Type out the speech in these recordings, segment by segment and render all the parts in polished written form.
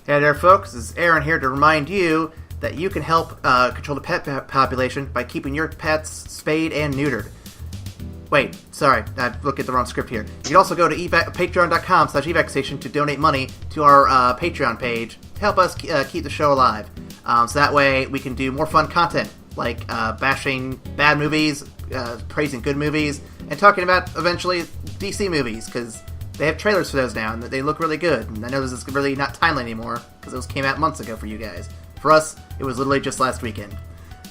Hey there, folks. This is Aaron here to remind you that you can help control the pet population by keeping your pets spayed and neutered. Wait, sorry, I looked at the wrong script here. You can also go to patreon.com/evacstation to donate money to our Patreon page to help us keep the show alive. So that way we can do more fun content, like bashing bad movies, praising good movies, and talking about, eventually, DC movies, because they have trailers for those now, and they look really good. And I know this is really not timely anymore, because those came out months ago for you guys. For us, it was literally just last weekend.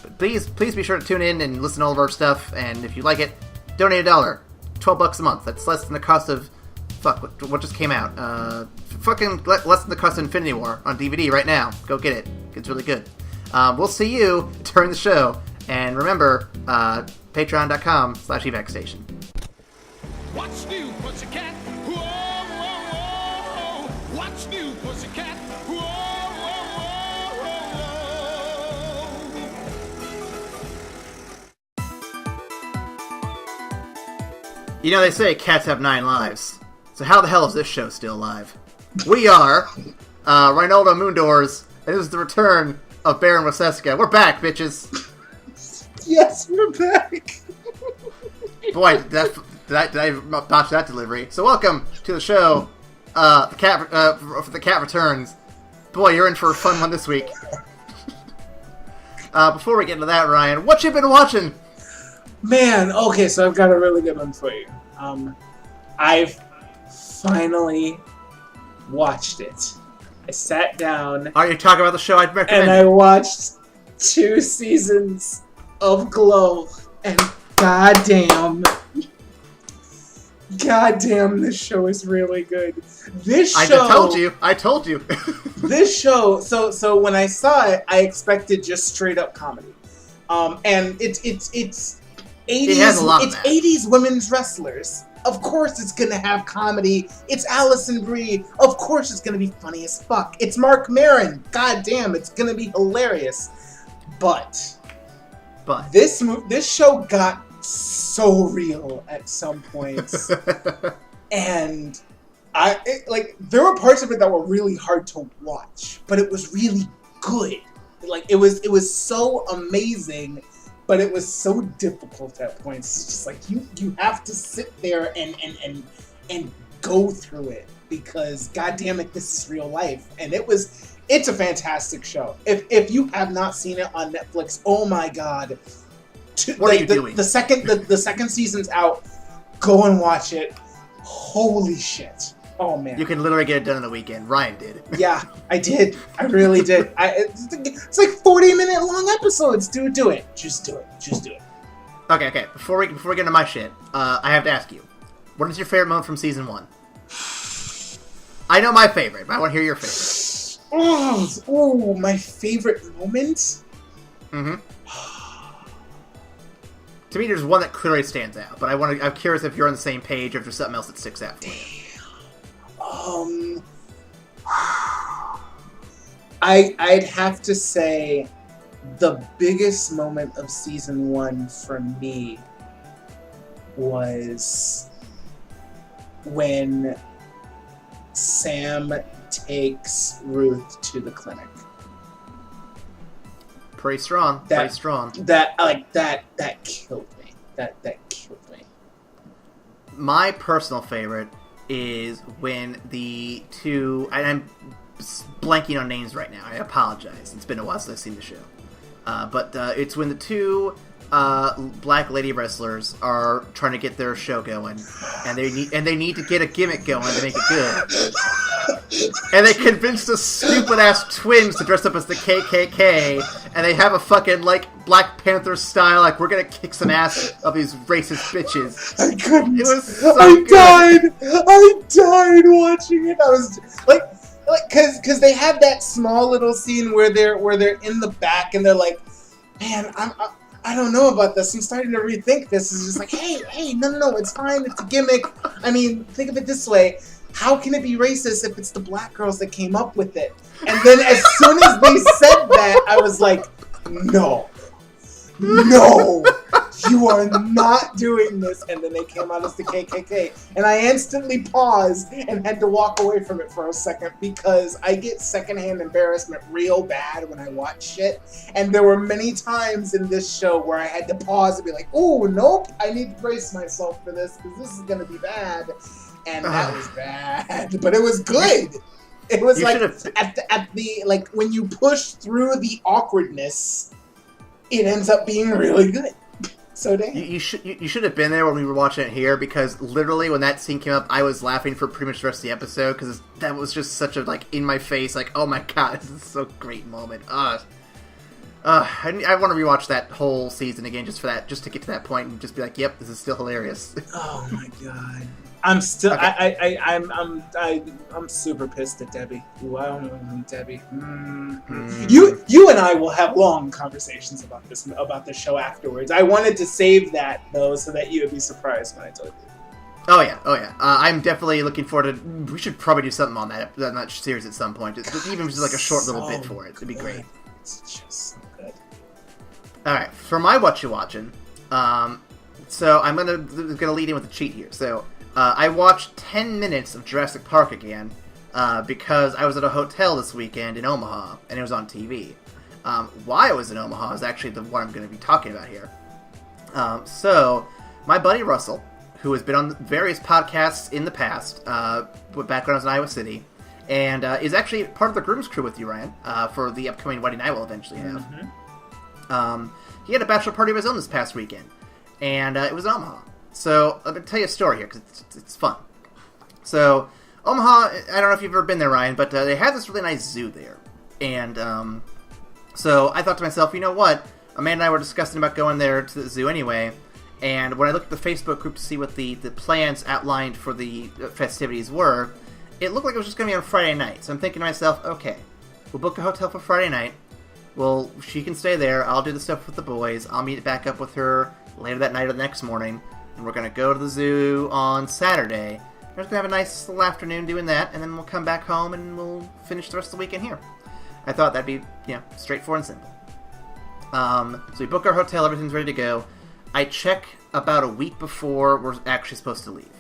But please be sure to tune in and listen to all of our stuff, and if you like it, donate $1. $12 a month. That's less than the cost of... what just came out? Less than the cost of Infinity War on DVD right now. Go get it. It's really good. We'll see you during the show. And remember, patreon.com/evacstation. What's new, pussycat? Whoa, whoa, whoa. What's new, pussycat? Whoa, whoa, whoa. You know, they say cats have 9 lives. So how the hell is this show still alive? We are Reinaldo Moondors, and this is the return of Baron Waseska. We're back, bitches. Yes, we're back. Boy, did I botch that delivery. So welcome to the show. The cat returns. Boy, you're in for a fun one this week. Before we get into that, Ryan, what you been watching? Man, okay, so I've got a really good one for you. I've finally watched it. I sat down. Are you talking about the show I'd recommend? And I watched 2 seasons of Glow, and goddamn, this show is really good. I told you. This show. So when I saw it, I expected just straight up comedy. And it's 80s. It has a lot of it's that. 80s women's wrestlers. Of course it's gonna have comedy. It's Allison Brie. Of course it's gonna be funny as fuck. It's Mark Maron. God damn, it's gonna be hilarious. But this show got so real at some points, and there were parts of it that were really hard to watch, but it was really good. Like it was so amazing, but it was so difficult at points. It's just like you have to sit there and go through it, because God damn it, this is real life, and it's a fantastic show. If you have not seen it on Netflix, oh my god. What are you doing? The second season's out. Go and watch it. Holy shit. Oh man. You can literally get it done in a weekend. Ryan did. Yeah, I did. I really did. It's like 40-minute long episodes. Do it. Just do it. Okay. Before we get into my shit, I have to ask you, what is your favorite moment from season 1? I know my favorite, but I want to hear your favorite. Oh, my favorite moment? Mm-hmm. To me, there's one that clearly stands out, but I'm curious if you're on the same page or if there's something else that sticks out for you. I'd have to say the biggest moment of season 1 for me was when Sam takes Ruth to the clinic. Pretty strong. That killed me. That killed me. My personal favorite is when the two... And I'm blanking on names right now. I apologize. It's been a while since I've seen the show. But it's when the two black lady wrestlers are trying to get their show going, and they need to get a gimmick going to make it good. And they convince the stupid ass twins to dress up as the KKK, and they have a fucking Black Panther style, we're gonna kick some ass of these racist bitches. I couldn't. It was so good. I died watching it. I was because they have that small little scene where they're in the back and they're like, man, I don't know about this. I'm starting to rethink this. It's just like, hey, no, it's fine. It's a gimmick. I mean, think of it this way. How can it be racist if it's the black girls that came up with it? And then as soon as they said that, I was like, no, you are not doing this. And then they came out as the KKK. And I instantly paused and had to walk away from it for a second because I get secondhand embarrassment real bad when I watch shit. And there were many times in this show where I had to pause and be like, oh, nope, I need to brace myself for this because this is going to be bad. And that was bad. But it was good. It was like at the like when you push through the awkwardness, it ends up being really good. So damn. You should have been there when we were watching it here because literally when that scene came up, I was laughing for pretty much the rest of the episode because that was just such a like in my face like oh my god, this is so great moment. I want to rewatch that whole season again just for that, just to get to that point and just be like, yep, this is still hilarious. Oh my god. I'm still. Okay. I'm super pissed at Debbie. Ooh, I don't know Debbie. You and I will have long conversations about the show afterwards. I wanted to save that though, so that you would be surprised when I told you. Oh yeah. I'm definitely looking forward to. We should probably do something on that series at some point. Even just like a short little bit for it. It'd be great. It's just so good. All right, for my what you watching. So I'm gonna lead in with a cheat here. So. I watched 10 minutes of Jurassic Park again because I was at a hotel this weekend in Omaha, and it was on TV. Why I was in Omaha is actually what I'm going to be talking about here. So, my buddy Russell, who has been on various podcasts in the past, with backgrounds in Iowa City, and is actually part of the Grooms crew with you, Ryan, for the upcoming wedding I will eventually have. Mm-hmm. He had a bachelor party of his own this past weekend, and it was in Omaha. So, I'm going to tell you a story here, because it's fun. So, Omaha, I don't know if you've ever been there, Ryan, but they have this really nice zoo there. And, so I thought to myself, you know what? Amanda and I were discussing about going there to the zoo anyway, and when I looked at the Facebook group to see what the plans outlined for the festivities were, it looked like it was just going to be on Friday night. So I'm thinking to myself, okay, we'll book a hotel for Friday night. Well, she can stay there. I'll do the stuff with the boys. I'll meet back up with her later that night or the next morning. And we're going to go to the zoo on Saturday. We're just going to have a nice little afternoon doing that, and then we'll come back home and we'll finish the rest of the weekend here. I thought that'd be, straightforward and simple. So we book our hotel, everything's ready to go. I check about a week before we're actually supposed to leave.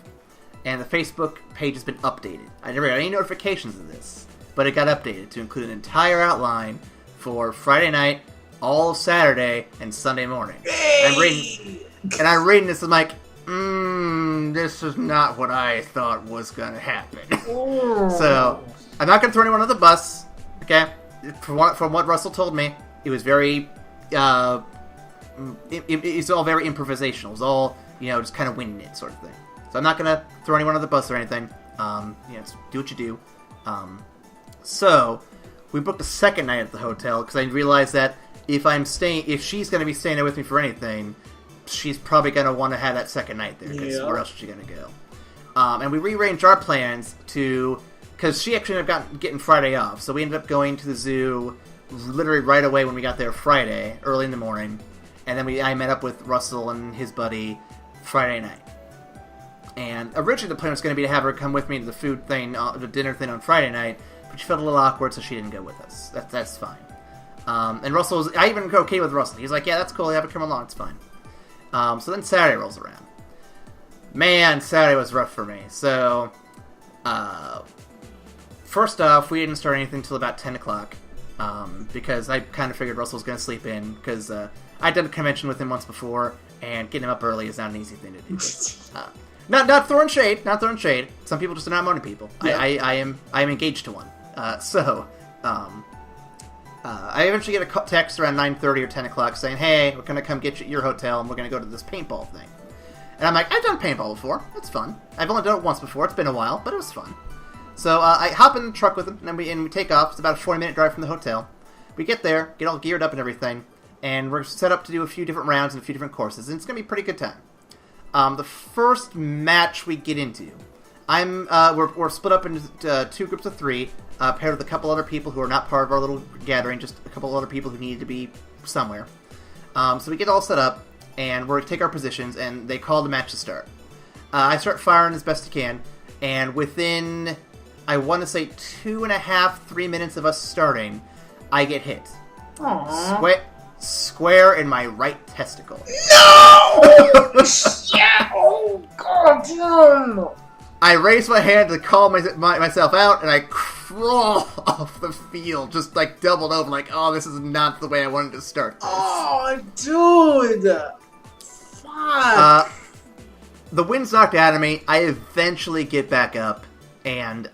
And the Facebook page has been updated. I never got any notifications of this, but it got updated to include an entire outline for Friday night, all of Saturday, and Sunday morning. Hey! I'm reading this, I'm like, this is not what I thought was going to happen. So, I'm not going to throw anyone on the bus, okay? From what Russell told me, it was very, it's all very improvisational. It was all, just kind of winging it sort of thing. So I'm not going to throw anyone on the bus or anything. Just do what you do. So, we booked a second night at the hotel, because I realized that if she's going to be staying there with me for anything, she's probably going to want to have that second night there, because where else is she going to go? And we rearranged our plans because she actually ended up getting Friday off, so we ended up going to the zoo literally right away when we got there Friday, early in the morning, and then I met up with Russell and his buddy Friday night. And originally the plan was going to be to have her come with me to the food thing, the dinner thing on Friday night, but she felt a little awkward, so she didn't go with us. That's fine. And Russell I even go okay with Russell. He's like, yeah, that's cool, have her come along, it's fine. So then Saturday rolls around. Man, Saturday was rough for me. So, first off, we didn't start anything until about 10 o'clock. Because I kind of figured Russell was going to sleep in. Because I'd done a convention with him once before, and getting him up early is not an easy thing to do. Not throwing shade. Some people just are not morning people. Yeah. I am engaged to one. I eventually get a text around 9:30 or 10 o'clock saying, hey, we're going to come get you at your hotel, and we're going to go to this paintball thing. And I'm like, I've done paintball before. It's fun. I've only done it once before. It's been a while, but it was fun. So I hop in the truck with him, and we take off. It's about a 40-minute drive from the hotel. We get there, get all geared up and everything, and we're set up to do a few different rounds and a few different courses, and it's going to be a pretty good time. The first match we get into, we're split up into two groups of three, paired with a couple other people who are not part of our little gathering, just a couple other people who needed to be somewhere. So we get all set up, and we're going to take our positions, and they call the match to start. I start firing as best I can, and within, I want to say 2.5, 3 minutes of us starting, I get hit. Aww. square in my right testicle. No! Yeah! Oh, God damn! I raise my hand to call myself out, and I crawl off the field, just like doubled over, like, oh, this is not the way I wanted to start this. Oh, dude! Fuck! The wind's knocked out of me. I eventually get back up, and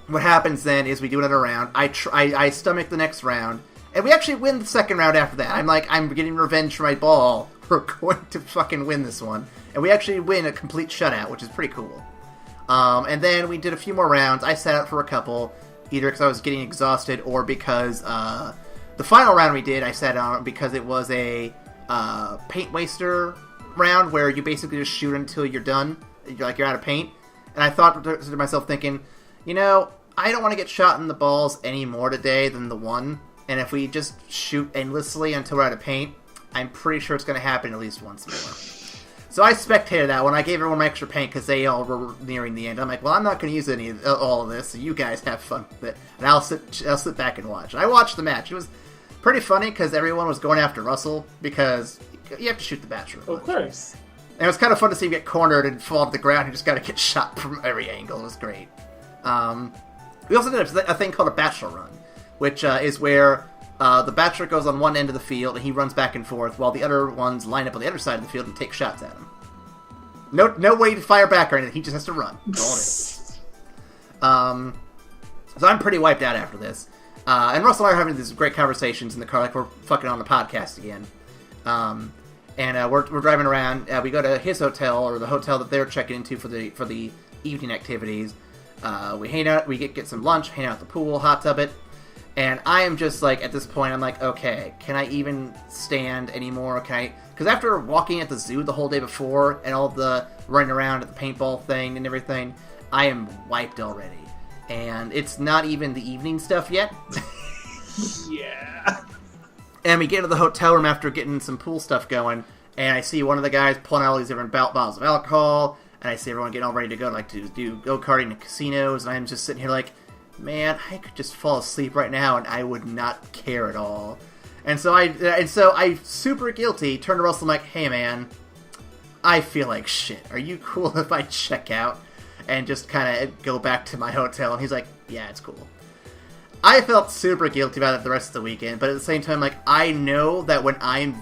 what happens then is we do another round. I stomach the next round, and we actually win the second round after that. I'm getting revenge for my ball. We're going to fucking win this one. And we actually win a complete shutout, which is pretty cool. And then we did a few more rounds. I sat out for a couple, either because I was getting exhausted or because the final round we did, I sat out because it was a paint waster round where you basically just shoot until you're done. You're out of paint. And I thought to myself thinking, I don't want to get shot in the balls any more today than the one. And if we just shoot endlessly until we're out of paint, I'm pretty sure it's going to happen at least once more. So I spectated that one. I gave everyone my extra paint because they all were nearing the end. I'm like, well, I'm not going to use all of this, so you guys have fun with it. And I'll sit back and watch. And I watched the match. It was pretty funny because everyone was going after Russell because you have to shoot the Bachelor. Of course. And it was kind of fun to see him get cornered and fall to the ground. He just got to get shot from every angle. It was great. We also did a thing called a Bachelor Run, which is where the Bachelor goes on one end of the field and he runs back and forth while the other ones line up on the other side of the field and take shots at him. No way to fire back or anything. He just has to run. That's all it is. So I'm pretty wiped out after this. And Russell and I are having these great conversations in the car, like we're fucking on the podcast again. And we're driving around. We go to his hotel, or the hotel that they're checking into for the evening activities. We hang out. We get some lunch, hang out at the pool, hot tub it. And I am just like, at this point, I'm like, okay, can I even stand anymore? Because after walking at the zoo the whole day before and all the running around at the paintball thing and everything, I am wiped already. And it's not even the evening stuff yet. Yeah. And we get to the hotel room after getting some pool stuff going, and I see one of the guys pulling out all these different bottles of alcohol, and I see everyone getting all ready to go, like, to do go-karting to casinos, and I'm just sitting here like, man, I could just fall asleep right now, and I would not care at all. And so I super guilty, turned to Russell, I'm like, hey man, I feel like shit. Are you cool if I check out and just kind of go back to my hotel? And he's like, yeah, it's cool. I felt super guilty about it the rest of the weekend, but at the same time, like, I know that when I'm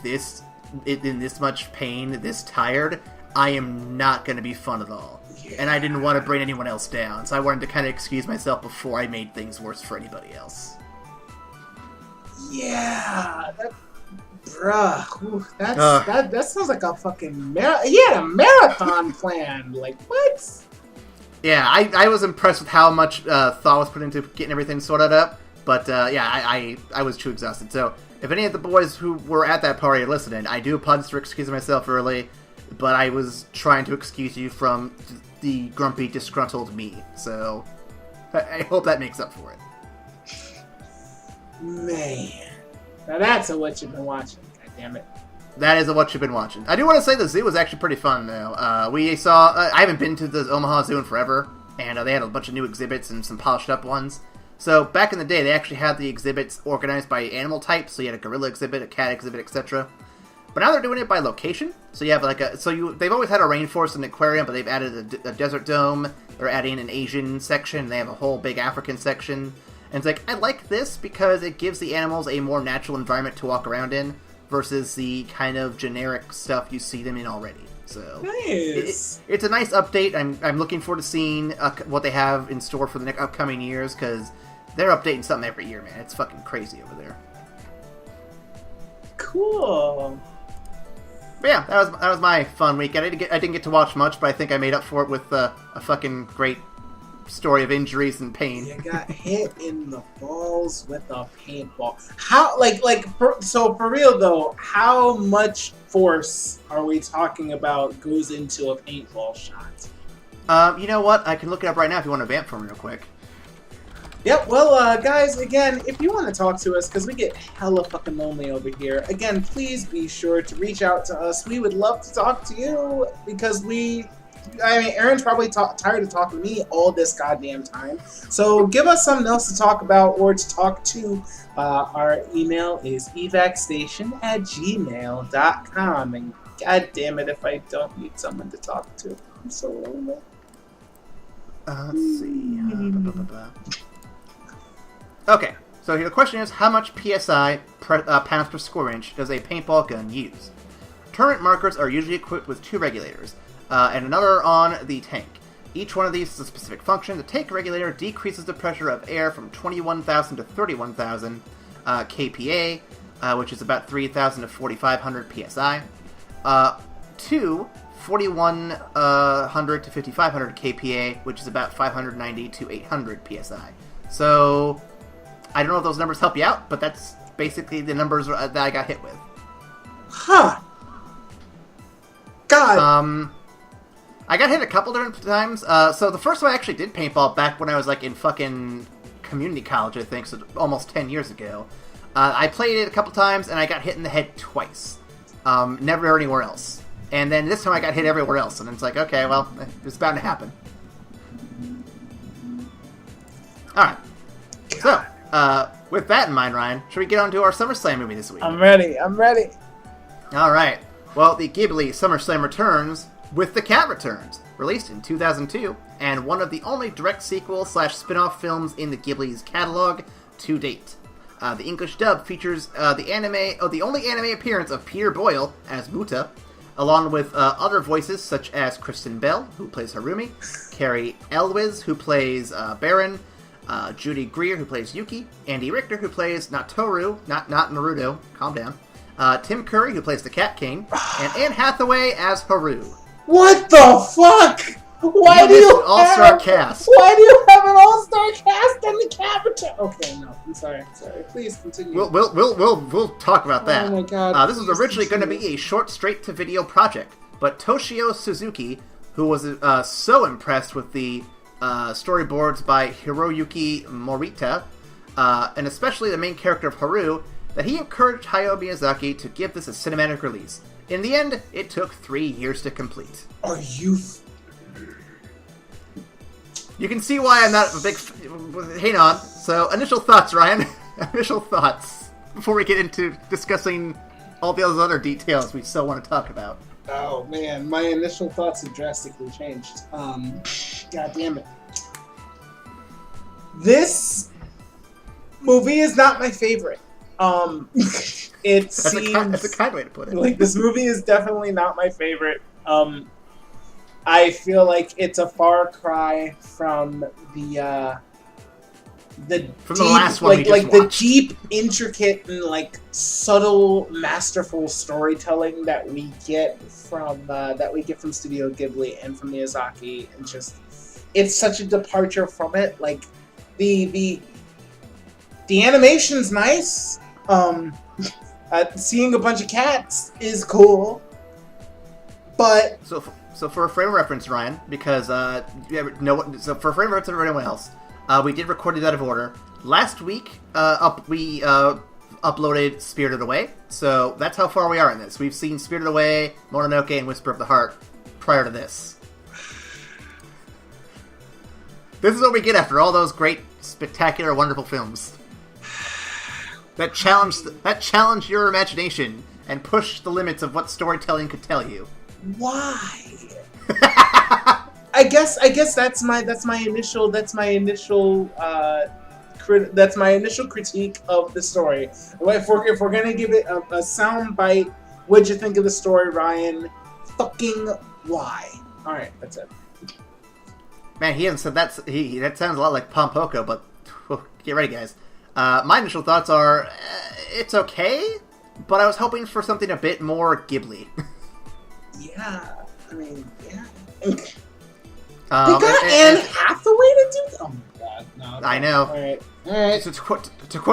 in this much pain, this tired, I am not going to be fun at all. Yeah. And I didn't want to bring anyone else down, so I wanted to kind of excuse myself before I made things worse for anybody else. Yeah, that sounds like a fucking marathon plan. Like, what? Yeah, I was impressed with how much thought was put into getting everything sorted up, but yeah, I was too exhausted. So if any of the boys who were at that party are listening, I do apologize for excusing myself early, but I was trying to excuse you from the grumpy, disgruntled me. So I hope that makes up for it. Man, now that's what you've been watching. God damn it. That is what you've been watching. I do want to say the zoo was actually pretty fun, though. We saw... I haven't been to the Omaha Zoo in forever, and they had a bunch of new exhibits and some polished-up ones. So, back in the day, they actually had the exhibits organized by animal type, so you had a gorilla exhibit, a cat exhibit, etc. But now they're doing it by location. So you have like they've always had a rainforest and aquarium, but they've added a desert dome. They're adding an Asian section. They have a whole big African section. And it's like, I like this because it gives the animals a more natural environment to walk around in, versus the kind of generic stuff you see them in already. So nice. It's a nice update. I'm looking forward to seeing what they have in store for the next upcoming years, because they're updating something every year, man. It's fucking crazy over there. Cool. But yeah, that was my fun weekend. I didn't get to watch much, but I think I made up for it with a fucking great story of injuries and pain. You got hit in the balls with a paintball. How, so for real though, how much force are we talking about goes into a paintball shot? You know what? I can look it up right now if you want to vamp for me real quick. Yep, well, guys, again, if you want to talk to us, because we get hella fucking lonely over here, again, please be sure to reach out to us. We would love to talk to you, because we I mean, Aaron's probably tired of talking to me all this goddamn time. So give us something else to talk about or to talk to. Our email is evacstation@gmail.com. And god damn it if I don't need someone to talk to. I'm so lonely. Let's see. Okay, so here the question is, how much PSI, pounds per square inch, does a paintball gun use? Turret markers are usually equipped with 2 regulators, and another on the tank. Each one of these is a specific function. The tank regulator decreases the pressure of air from 21,000 to 31,000 kPa, which is about 3,000 to 4,500 psi. 2, 4,100 to 5,500 kPa, which is about 590 to 800 psi. So, I don't know if those numbers help you out, but that's basically the numbers that I got hit with. Huh. God. I got hit a couple different times. So the first time I actually did paintball back when I was like in fucking community college, I think, so almost 10 years ago. I played it a couple times and I got hit in the head twice. Never anywhere else. And then this time I got hit everywhere else, and it's like, okay, well, it's bound to happen. Alright. So, with that in mind, Ryan, should we get on to our SummerSlam movie this week? I'm ready. Alright. Well, the Ghibli SummerSlam returns with The Cat Returns, released in 2002, and one of the only direct sequel / spin-off films in the Ghibli's catalog to date. The English dub features the only anime appearance of Peter Boyle as Muta, along with other voices such as Kristen Bell, who plays Harumi, Carrie Elwes, who plays Baron, Judy Greer, who plays Yuki, Andy Richter, who plays Natoru, not Naruto, calm down, Tim Curry, who plays the Cat King, and Anne Hathaway as Haru. What the fuck? Why do you have an all-star cast? Why do you have an all-star cast and the Cat Returns? Okay, no, I'm sorry. Please continue. We'll talk about that. Oh my god. This was originally going to be a short straight-to-video project, but Toshio Suzuki, who was so impressed with the storyboards by Hiroyuki Morita, and especially the main character of Haru, that he encouraged Hayao Miyazaki to give this a cinematic release. In the end, it took 3 years to complete. Are you... You can see why I'm not a big... Hang on. So, initial thoughts, Ryan. Initial thoughts. Before we get into discussing all the other details we still want to talk about. Oh, man. My initial thoughts have drastically changed. God damn it. This movie is not my favorite. That's a kind way to put it. Like, this movie is definitely not my favorite. I feel like it's a far cry from the last one we just the watched. deep, intricate, and like subtle, masterful storytelling that we get from Studio Ghibli and from Miyazaki, and just it's such a departure from it. Like the animation's nice. Seeing a bunch of cats is cool, but so for a frame of reference, Ryan, because for a frame of reference for everyone else, we did record it out of order. Last week, we uploaded Spirited Away, so that's how far we are in this. We've seen Spirited Away, Mononoke, and Whisper of the Heart prior to this. This is what we get after all those great, spectacular, wonderful films that challenge your imagination and push the limits of what storytelling could tell you. Why? I guess that's my initial critique of the story. If we're gonna give it a sound bite, what'd you think of the story, Ryan? Fucking why? All right, that's it. Man, he hasn't said that. That sounds a lot like Pompoko, but get ready, guys. My initial thoughts are, it's okay, but I was hoping for something a bit more Ghibli. Yeah, I mean, yeah. They got Anne Hathaway to do. Oh my god, no. Okay. I know. All right. So to quote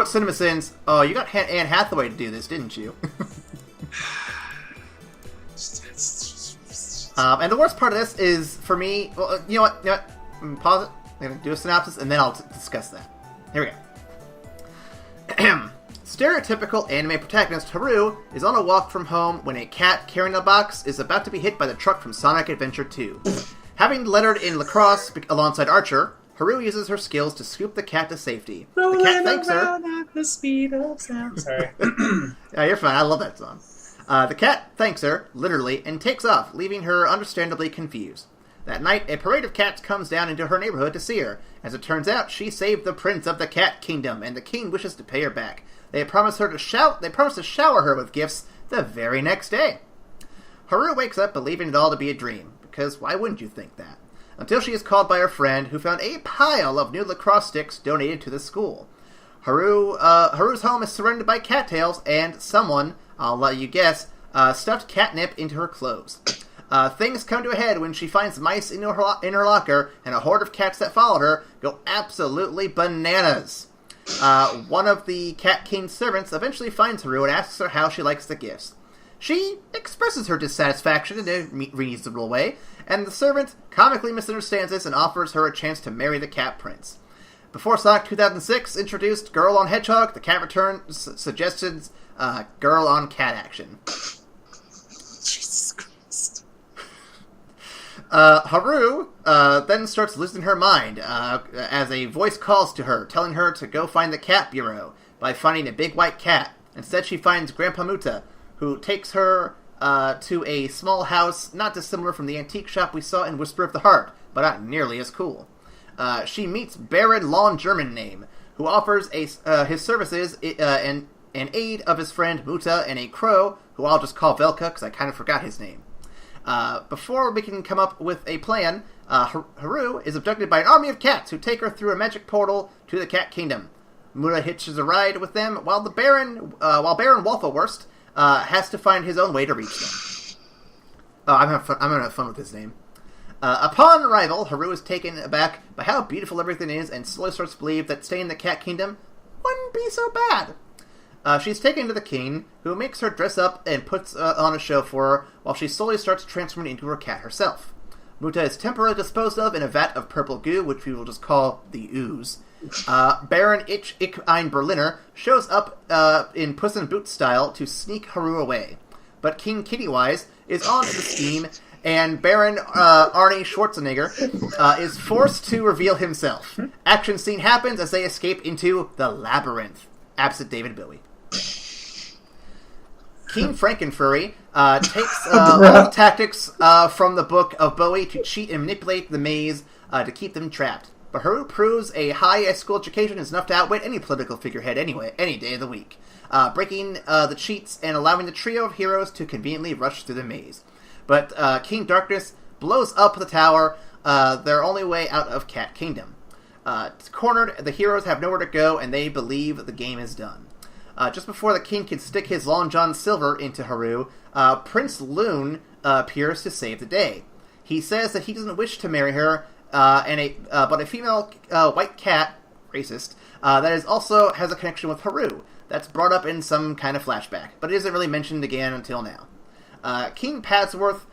CinemaSins, "Oh, you got Anne Hathaway to do this, didn't you?" And the worst part of this is, for me, well, you know what? Pause it. I'm gonna do a synopsis, and then I'll discuss that. Here we go. Stereotypical anime protagonist Haru is on a walk from home when a cat carrying a box is about to be hit by the truck from Sonic Adventure 2. Having lettered in lacrosse alongside Archer, Haru uses her skills to scoop the cat to safety. Rolling The cat thanks her. at the speed of sound. Sorry. Yeah, you're fine. I love that song. The cat thanks her, literally, and takes off, leaving her understandably confused. That night, a parade of cats comes down into her neighborhood to see her. As it turns out, she saved the prince of the cat kingdom, and the king wishes to pay her back. They promise to shower her with gifts the very next day. Haru wakes up believing it all to be a dream, because why wouldn't you think that? Until she is called by her friend, who found a pile of new lacrosse sticks donated to the school. Haru's home is surrounded by cattails, and someone, I'll let you guess, stuffed catnip into her clothes. Things come to a head when she finds mice in her locker, and a horde of cats that followed her go absolutely bananas. One of the Cat King's servants eventually finds Haru and asks her how she likes the gifts. She expresses her dissatisfaction in a reasonable way, and the servant comically misunderstands this and offers her a chance to marry the Cat Prince. Before Sonic 2006 introduced Girl on Hedgehog, the Cat Return suggested Girl on Cat action. Jesus Christ. Haru then starts losing her mind as a voice calls to her, telling her to go find the Cat Bureau by finding a big white cat. Instead, she finds Grandpa Muta, who takes her to a small house not dissimilar from the antique shop we saw in Whisper of the Heart, but not nearly as cool. She meets Baron Lon German Name, who offers his services and aid of his friend Muta and a crow, who I'll just call Velka because I kind of forgot his name. Before we can come up with a plan, Haru is abducted by an army of cats who take her through a magic portal to the Cat Kingdom. Muta hitches a ride with them, while Baron Walfawurst has to find his own way to reach them. I'm gonna have fun with his name. Upon arrival, Haru is taken aback by how beautiful everything is and slowly starts to believe that staying in the Cat Kingdom wouldn't be so bad. She's taken to the king, who makes her dress up and puts on a show for her, while she slowly starts transforming into her cat herself. Muta is temporarily disposed of in a vat of purple goo, which we will just call the ooze. Baron Ich Ein Berliner shows up in Puss in Boots style to sneak Haru away. But King Kittywise is on to the scheme, and Baron Arnie Schwarzenegger is forced to reveal himself. Action scene happens as they escape into the labyrinth, absent David Bowie. King Frankenfurry takes all the tactics from the book of Bowie to cheat and manipulate the maze to keep them trapped. But Haru proves a high school education is enough to outwit any political figurehead anyway, any day of the week, breaking the cheats and allowing the trio of heroes to conveniently rush through the maze. But King Darkness blows up the tower, their only way out of Cat Kingdom. Cornered, the heroes have nowhere to go, and they believe the game is done. Just before the king can stick his Long John Silver into Haru, Prince Loon appears to save the day. He says that he doesn't wish to marry her, but a female white cat, racist, that is also has a connection with Haru. That's brought up in some kind of flashback, but it isn't really mentioned again until now. King Padsworth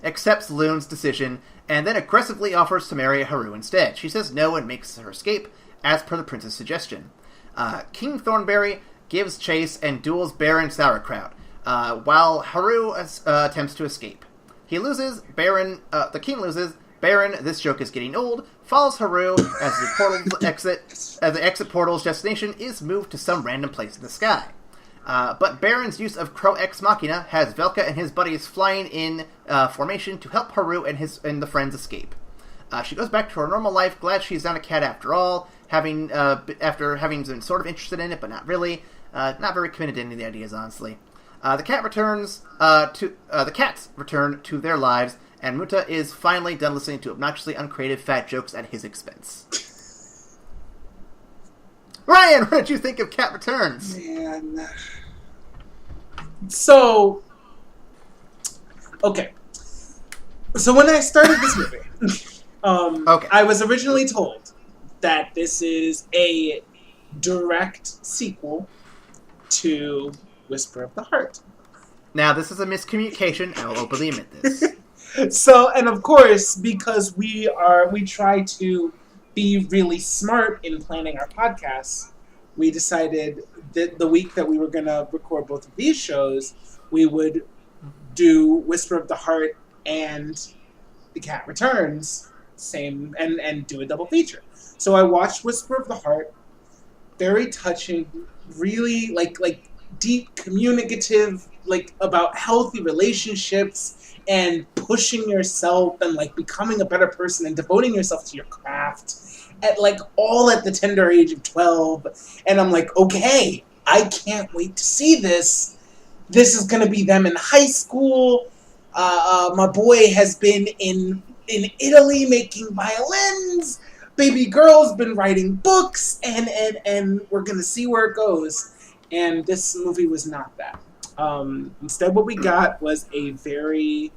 accepts Loon's decision and then aggressively offers to marry Haru instead. She says no and makes her escape, as per the prince's suggestion. King Thornberry gives chase and duels Baron Sauerkraut, while Haru attempts to escape. He loses, the king loses, Baron, this joke is getting old, follows Haru as the exit portal's destination is moved to some random place in the sky. But Baron's use of Crow Ex Machina has Velka and his buddies flying in formation to help Haru and the friends escape. She goes back to her normal life, glad she's not a cat after all, after having been sort of interested in it, but not really. Not very committed to any of the ideas, honestly. The cats return to their lives, and Muta is finally done listening to obnoxiously uncreative fat jokes at his expense. Ryan, what did you think of Cat Returns? Man. So, okay. So when I started this movie, I was originally told that this is a direct sequel to Whisper of the Heart. Now, this is a miscommunication. I will openly admit this. So, and of course, because we try to be really smart in planning our podcasts, we decided that the week that we were going to record both of these shows, we would do Whisper of the Heart and The Cat Returns, same, and do a double feature. So I watched Whisper of the Heart, very touching, really like deep communicative, like about healthy relationships and pushing yourself and like becoming a better person and devoting yourself to your craft at like all at the tender age of 12. And I'm like, okay, I can't wait to see this. This is gonna be them in high school. My boy has been in Italy making violins. Baby girl's been writing books, and we're gonna see where it goes. And this movie was not that. Instead, what we got was a super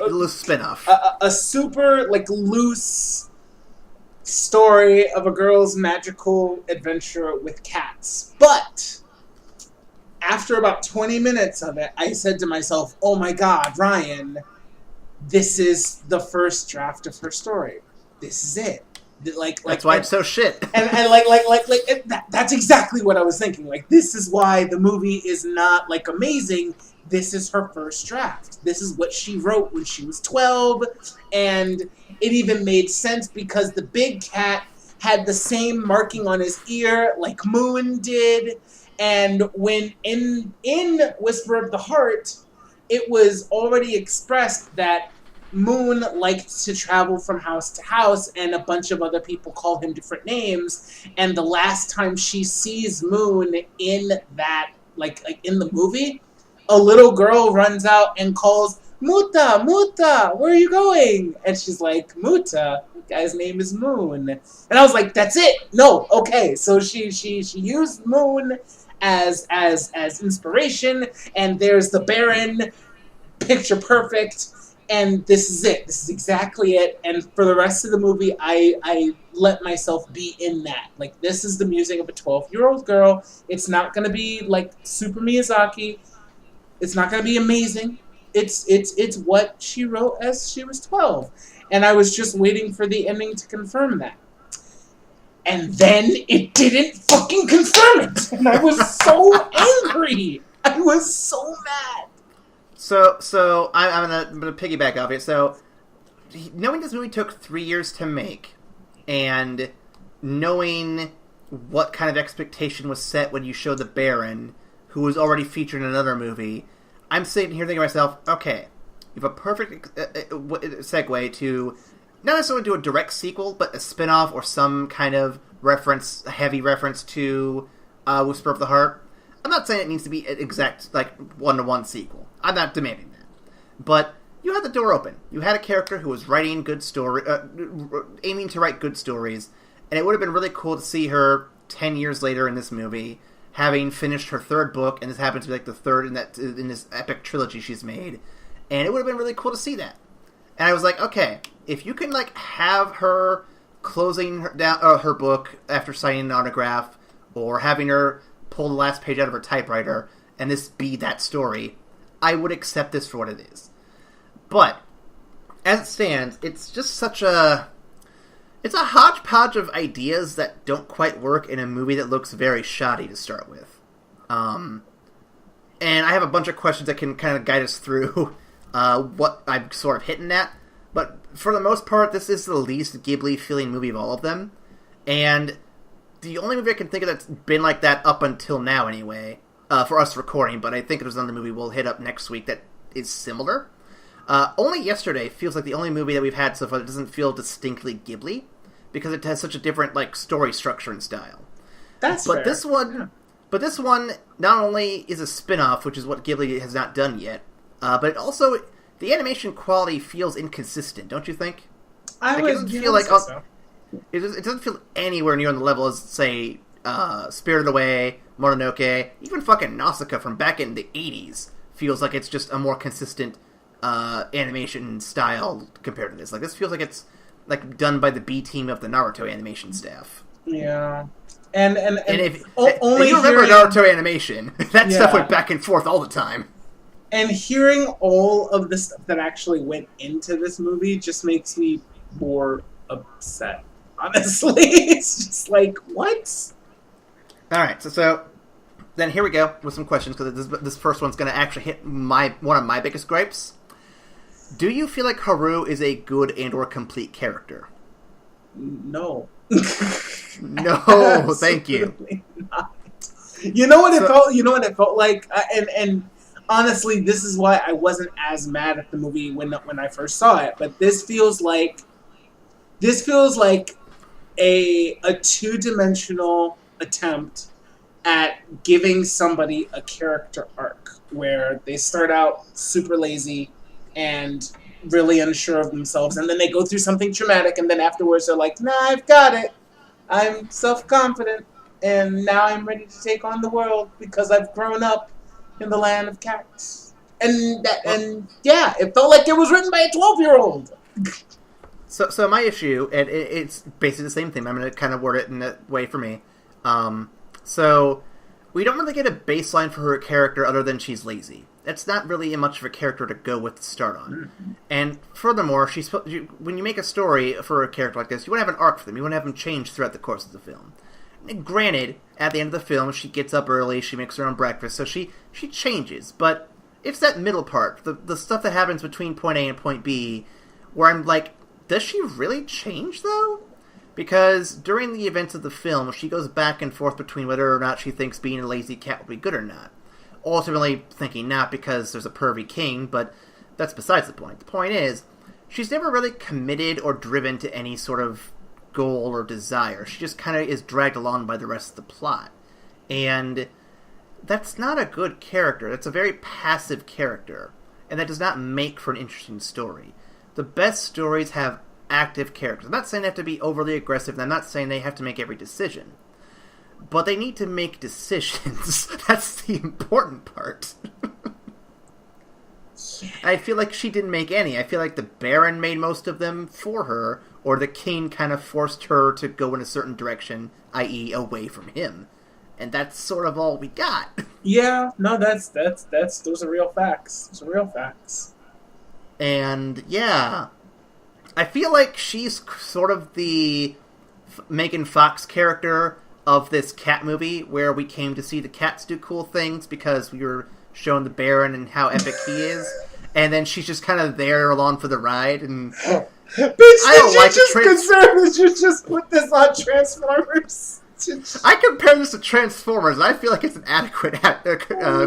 loose spinoff, a super like loose story of a girl's magical adventure with cats. But after about 20 minutes of it, I said to myself, "Oh my God, Ryan, this is the first draft of her story. This is it." That's why it's so shit. and that's exactly what I was thinking. Like, this is why the movie is not like amazing. This is her first draft. This is what she wrote when she was 12, and it even made sense because the big cat had the same marking on his ear like Moon did, and when in Whisper of the Heart, it was already expressed that Moon liked to travel from house to house, and a bunch of other people call him different names. And the last time she sees Moon in that, like in the movie, a little girl runs out and calls, "Muta, Muta, where are you going?" And she's like, "Muta, that guy's name is Moon." And I was like, that's it. No, okay. So she used Moon as inspiration, and there's the Baron, picture perfect. And this is it. This is exactly it. And for the rest of the movie, I let myself be in that. Like, this is the musing of a 12-year-old girl. It's not going to be like Super Miyazaki. It's not going to be amazing. It's what she wrote as she was 12. And I was just waiting for the ending to confirm that. And then it didn't fucking confirm it. And I was so angry. I was so mad. So I'm gonna piggyback off it. So, knowing this movie took 3 years to make, and knowing what kind of expectation was set when you showed the Baron, who was already featured in another movie, I'm sitting here thinking to myself, okay, you have a perfect segue to not necessarily do a direct sequel, but a spin-off or some kind of heavy reference to Whisper of the Heart. I'm not saying it needs to be an exact, like, one-to-one sequel. I'm not demanding that. But you had the door open. You had a character who was writing good story, aiming to write good stories, and it would have been really cool to see her 10 years later in this movie, having finished her third book, and this happens to be like the third in this epic trilogy she's made, and it would have been really cool to see that. And I was like, okay, if you can like have her closing her book after signing an autograph, or having her pull the last page out of her typewriter, and this be that story, I would accept this for what it is. But, as it stands, it's just such a... It's a hodgepodge of ideas that don't quite work in a movie that looks very shoddy to start with. And I have a bunch of questions that can kind of guide us through what I'm sort of hitting at. But for the most part, this is the least Ghibli-feeling movie of all of them. And the only movie I can think of that's been like that up until now, anyway, for us recording, but I think there's another movie we'll hit up next week that is similar. Only Yesterday feels like the only movie that we've had so far that doesn't feel distinctly Ghibli, because it has such a different like story structure and style. That's fair. But this one not only is a spin-off, which is what Ghibli has not done yet, but it also, the animation quality feels inconsistent, don't you think? It doesn't feel anywhere near on the level as, say, Spirited Away, Mononoke, even fucking Nausicaa from back in the 80s feels like it's just a more consistent animation style compared to this. Like, this feels like it's like done by the B team of the Naruto animation staff. Yeah. And if only you remember Naruto animation, that stuff went back and forth all the time. And hearing all of the stuff that actually went into this movie just makes me more upset, honestly. It's just like, what? Alright, so then here we go with some questions, because this first one's going to actually hit one of my biggest gripes. Do you feel like Haru is a good and or complete character? No. No, thank you. Not. You know what it felt? You know what it felt like? And honestly, this is why I wasn't as mad at the movie when I first saw it. But this feels like a two-dimensional attempt at giving somebody a character arc where they start out super lazy and really unsure of themselves, and then they go through something traumatic, and then afterwards they're like, nah, I've got it. I'm self-confident, and now I'm ready to take on the world because I've grown up in the land of cats. And yeah, it felt like it was written by a 12-year-old. So my issue, and it's basically the same thing. I'm going to kind of word it in that way for me. So we don't really get a baseline for her character other than she's lazy. That's not really much of a character to go with to start on. Mm-hmm. And furthermore, when you make a story for a character like this, you want to have an arc for them. You want to have them change throughout the course of the film. And granted, at the end of the film, she gets up early, she makes her own breakfast, so she changes. But it's that middle part, the stuff that happens between point A and point B, where I'm like, does she really change, though? Because during the events of the film, she goes back and forth between whether or not she thinks being a lazy cat will be good or not. Ultimately thinking not because there's a pervy king, but that's besides the point. The point is, she's never really committed or driven to any sort of goal or desire. She just kind of is dragged along by the rest of the plot. And that's not a good character. That's a very passive character. And that does not make for an interesting story. The best stories have active characters. I'm not saying they have to be overly aggressive, and I'm not saying they have to make every decision. But they need to make decisions. That's the important part. I feel like she didn't make any. I feel like the Baron made most of them for her, or the king kind of forced her to go in a certain direction, i.e. away from him. And that's sort of all we got. Yeah, no, that's those are real facts. Those are real facts. And yeah, I feel like she's sort of the Megan Fox character of this cat movie, where we came to see the cats do cool things because we were shown the Baron and how epic he is, and then she's just kind of there along for the ride. And Bitch, I don't like did you just put this on Transformers? I compare this to Transformers, and I feel like it's an adequate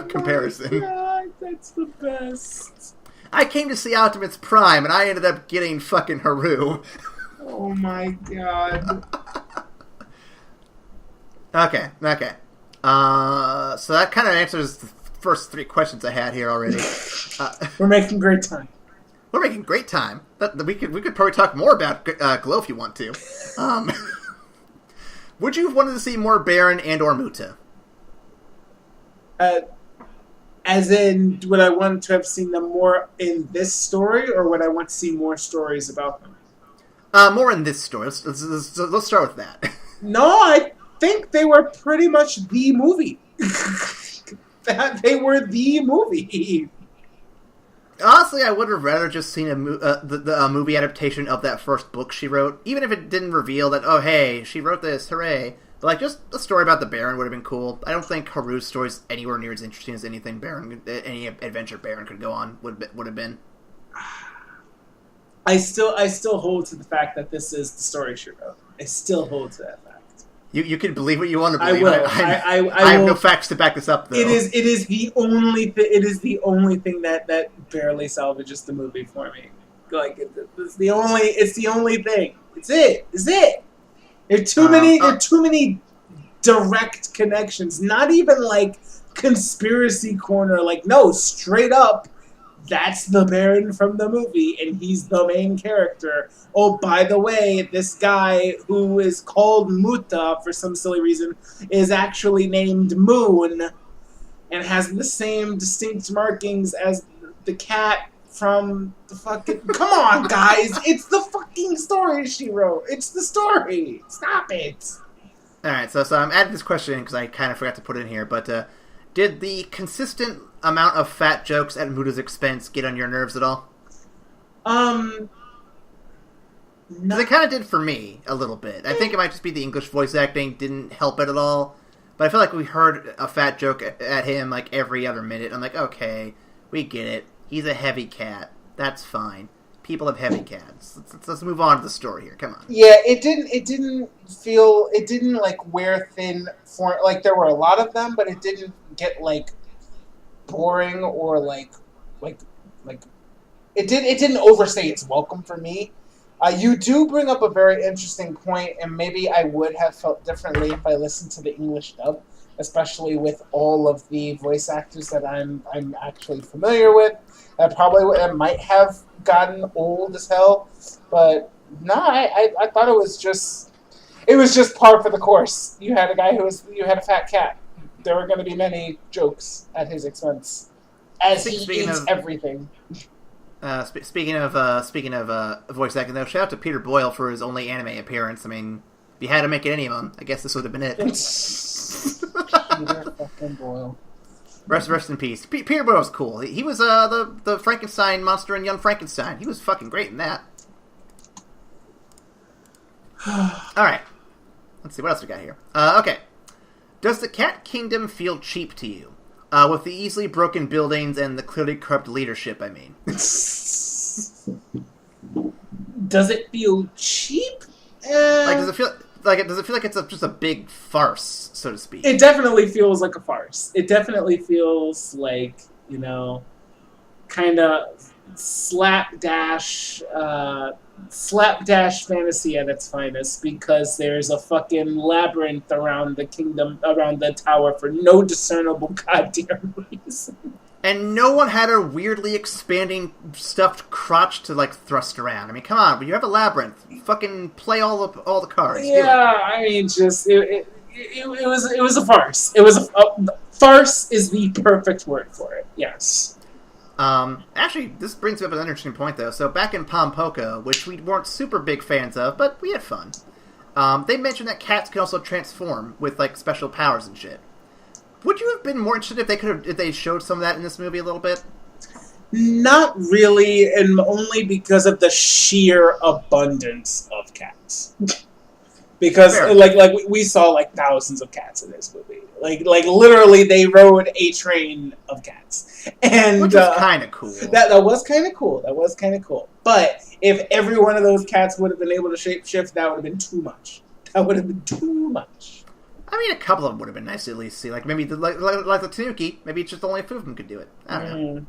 comparison. God, that's the best. I came to see Optimus Prime, and I ended up getting fucking Haru. Oh my god. Okay. So that kind of answers the first three questions I had here already. We're making great time. We're making great time. We could probably talk more about Glow if you want to. Would you have wanted to see more Baron and or Muta? As in, would I want to have seen them more in this story, or would I want to see more stories about them? More in this story. Let's start with that. No, I think they were pretty much the movie. They were the movie. Honestly, I would have rather just seen the movie adaptation of that first book she wrote, even if it didn't reveal that, oh, hey, she wrote this, hooray. But, like, just a story about the Baron would have been cool. I don't think Haru's story's anywhere near as interesting as any adventure Baron could go on would have been. I still hold to the fact that this is the story she wrote. I still hold to that fact. You can believe what you want to believe. I will. I have no facts to back this up, though. It is the only thing that barely salvages the movie for me. Like it's the only thing. It's it. There are too many direct connections. Not even like conspiracy corner. Like, no, straight up. That's the Baron from the movie, and he's the main character. Oh, by the way, this guy who is called Muta for some silly reason is actually named Moon and has the same distinct markings as the cat from the fucking... Come on, guys! It's the fucking story she wrote! It's the story! Stop it! Alright, so I'm adding this question because I kind of forgot to put it in here, but did the consistent amount of fat jokes at Muta's expense get on your nerves at all? No. Because it kind of did for me, a little bit. I think it might just be the English voice acting didn't help it at all. But I feel like we heard a fat joke at him like every other minute. I'm like, okay, we get it. He's a heavy cat. That's fine. People have heavy cats. Let's move on to the story here. Come on. Yeah, it didn't like wear thin for like there were a lot of them, but it didn't get like boring or like it didn't overstay its welcome for me. You do bring up a very interesting point, and maybe I would have felt differently if I listened to the English dub, especially with all of the voice actors that I'm actually familiar with. It might have gotten old as hell, but no, I thought it was just par for the course. You had a guy you had a fat cat. There were going to be many jokes at his expense, as he eats everything. Speaking of voice acting, though, shout out to Peter Boyle for his only anime appearance. I mean, if you had to make it any of them, I guess this would have been it. Peter fucking Boyle. Rest in peace. Peter Boyle's cool. He was the Frankenstein monster in Young Frankenstein. He was fucking great in that. All right. Let's see what else we got here. Okay. Does the Cat Kingdom feel cheap to you? With the easily broken buildings and the clearly corrupt leadership, I mean. Does it feel cheap? Does it feel like it's just a big farce, so to speak? It definitely feels like a farce. It definitely feels like, kind of slapdash fantasy at its finest, because there's a fucking labyrinth around the kingdom, around the tower, for no discernible goddamn reason. And no one had a weirdly expanding stuffed crotch to thrust around. I mean, come on, when you have a labyrinth, fucking play all the cards. Yeah, I mean, just it was a farce. It was a farce is the perfect word for it. Yes. Actually, this brings up an interesting point, though. So back in Pompoko, which we weren't super big fans of, but we had fun, they mentioned that cats can also transform with, special powers and shit. Would you have been more interested if they showed some of that in this movie a little bit? Not really, and only because of the sheer abundance of cats. Because, we saw, thousands of cats in this movie. Literally, they rode a train of cats. And, which was kind of cool. That was kind of cool. That was kind of cool. But if every one of those cats would have been able to shapeshift, that would have been too much. That would have been too much. I mean, a couple of them would have been nice to at least see. Maybe the Tanuki, maybe it's just only a few of them could do it. I don't know.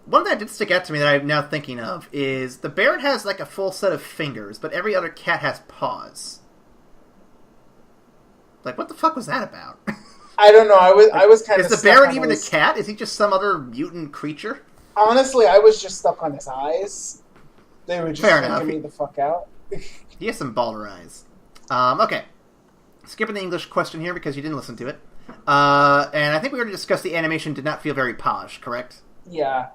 One thing that did stick out to me that I'm now thinking of is the Baron has, a full set of fingers, but every other cat has paws. What the fuck was that about? I don't know. I was kind of. Is the Baron even a cat? Is he just some other mutant creature? Honestly, I was just stuck on his eyes. They were just freaking me the fuck out. He has some baller eyes. Okay. Skipping the English question here because you didn't listen to it. And I think we already discussed the animation did not feel very polished, correct? Yeah.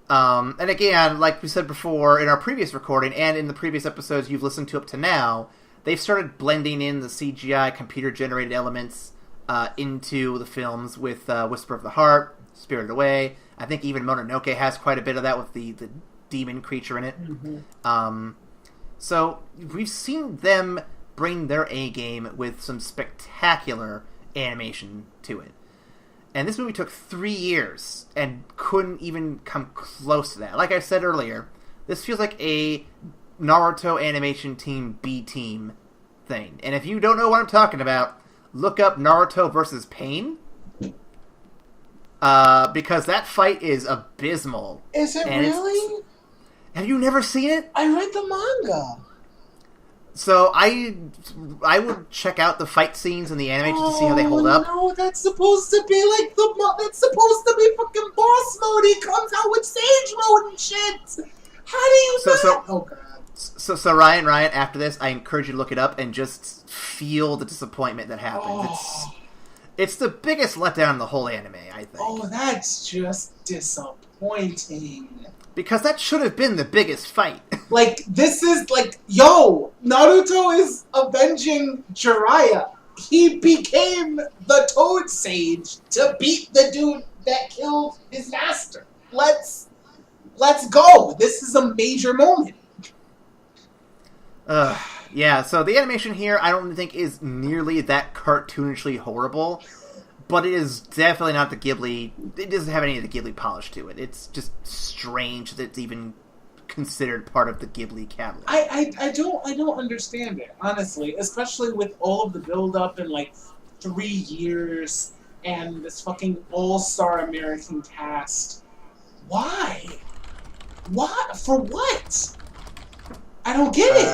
And again, like we said before in our previous recording and in the previous episodes you've listened to up to now, they've started blending in the CGI computer-generated elements into the films with Whisper of the Heart, Spirited Away. I think even Mononoke has quite a bit of that with the demon creature in it. Mm-hmm. So we've seen them bring their A-game with some spectacular animation to it. And this movie took 3 years and couldn't even come close to that. Like I said earlier, this feels like a Naruto animation team B-team thing. And if you don't know what I'm talking about, look up Naruto versus Pain. Because that fight is abysmal. Is it really? Have you never seen it? I read the manga. So I would check out the fight scenes and the animations to see how they hold up. No, that's supposed to be that's supposed to be fucking boss mode. He comes out with Sage mode and shit. How do you not? Oh god. So Ryan, after this, I encourage you to look it up and just feel the disappointment that happens. It's the biggest letdown in the whole anime, I think. Oh, that's just disappointing. Because that should have been the biggest fight. This is, Naruto is avenging Jiraiya. He became the Toad Sage to beat the dude that killed his master. Let's go. This is a major moment. Yeah, so the animation here I don't think is nearly that cartoonishly horrible, but it is definitely not the Ghibli. It doesn't have any of the Ghibli polish to it. It's just strange that it's even considered part of the Ghibli catalog. I don't understand it, honestly, especially with all of the build up in like 3 years and this fucking all-star American cast. Why? What? For what? I don't get it.